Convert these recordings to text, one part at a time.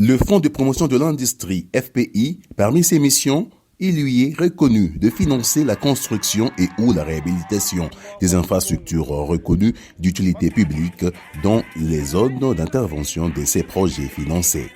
Le Fonds de promotion de l'industrie, FPI, parmi ses missions, il lui est reconnu de financer la construction et ou la réhabilitation des infrastructures reconnues d'utilité publique dans les zones d'intervention de ces projets financés.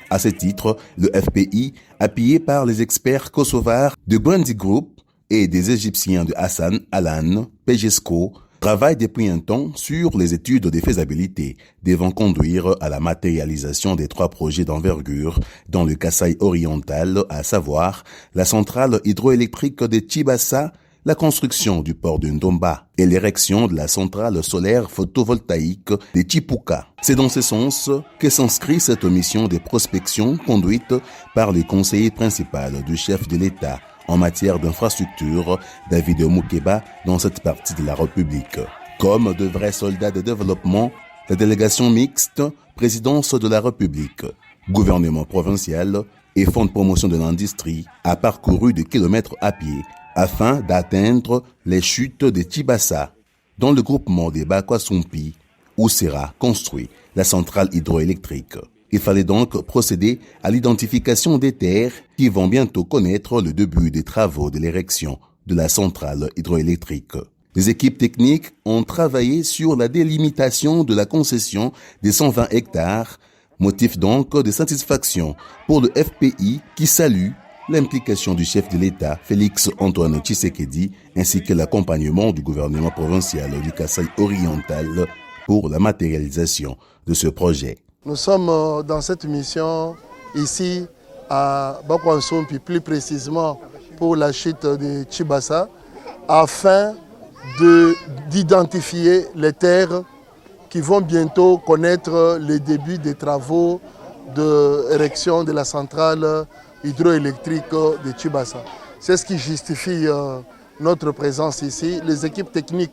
À ce titre, le FPI, appuyé par les experts kosovars de Brandy Group et des Égyptiens de Hassan Alan, PGESCO, travaille depuis un temps sur les études de faisabilité devant conduire à la matérialisation des 3 projets d'envergure dans le Kasaï oriental, à savoir la centrale hydroélectrique de Tchibassa, la construction du port de Ndomba et l'érection de la centrale solaire photovoltaïque de Chipuka. C'est dans ce sens que s'inscrit cette mission de prospection conduite par le conseiller principal du chef de l'État en matière d'infrastructure, David Moukeba, dans cette partie de la République. Comme de vrais soldats de développement, la délégation mixte, présidence de la République, gouvernement provincial et fonds de promotion de l'industrie a parcouru des kilomètres à pied afin d'atteindre les chutes de Tchibassa, dans le groupement des Bakwasumpi, où sera construite la centrale hydroélectrique. Il fallait donc procéder à l'identification des terres qui vont bientôt connaître le début des travaux de l'érection de la centrale hydroélectrique. Les équipes techniques ont travaillé sur la délimitation de la concession des 120 hectares, motif donc de satisfaction pour le FPI qui salue l'implication du chef de l'État, Félix Antoine Tshisekedi, ainsi que l'accompagnement du gouvernement provincial du Kasaï oriental pour la matérialisation de ce projet. Nous sommes dans cette mission ici à Bakwasumpi, plus précisément pour la chute de Tchibassa, afin d'identifier les terres qui vont bientôt connaître le début des travaux d'érection de la centrale hydroélectrique de Tchibassa. C'est ce qui justifie notre présence ici. Les équipes techniques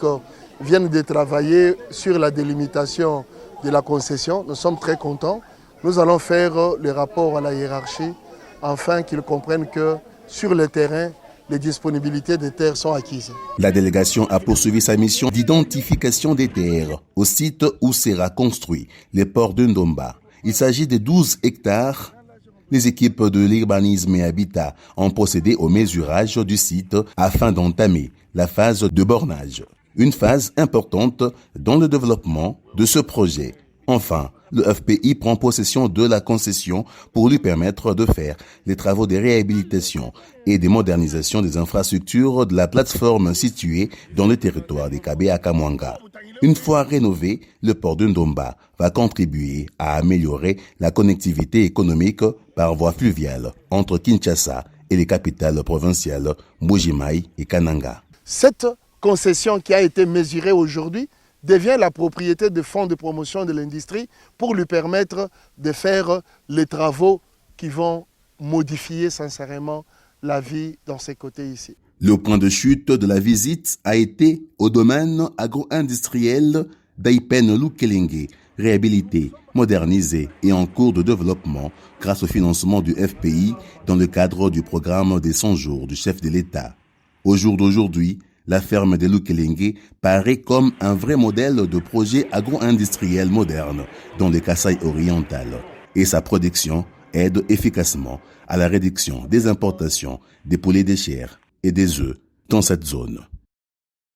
viennent de travailler sur la délimitation de la concession. Nous sommes très contents. Nous allons faire le rapport à la hiérarchie afin qu'ils comprennent que sur le terrain, les disponibilités des terres sont acquises. La délégation a poursuivi sa mission d'identification des terres au site où sera construit le port de Ndomba. Il s'agit de 12 hectares. Les équipes de l'urbanisme et habitat ont procédé au mesurage du site afin d'entamer la phase de bornage. Une phase importante dans le développement de ce projet. Enfin, le FPI prend possession de la concession pour lui permettre de faire les travaux de réhabilitation et de modernisation des infrastructures de la plateforme située dans le territoire de Kabé-Akamwanga. Une fois rénové, le port de Ndomba va contribuer à améliorer la connectivité économique par voie fluviale entre Kinshasa et les capitales provinciales Mbuji-Mayi et Kananga. Cette concession qui a été mesurée aujourd'hui devient la propriété du Fonds de promotion de l'industrie pour lui permettre de faire les travaux qui vont modifier sincèrement la vie dans ces côtés ici. Le point de chute de la visite a été au domaine agro-industriel d'Aipen Lukelenge, réhabilité, modernisé et en cours de développement grâce au financement du FPI dans le cadre du programme des 100 jours du chef de l'État. Au jour d'aujourd'hui, la ferme de Lukelenge paraît comme un vrai modèle de projet agro-industriel moderne dans le Kasaï oriental et sa production aide efficacement à la réduction des importations des poulets de chair et des œufs dans cette zone.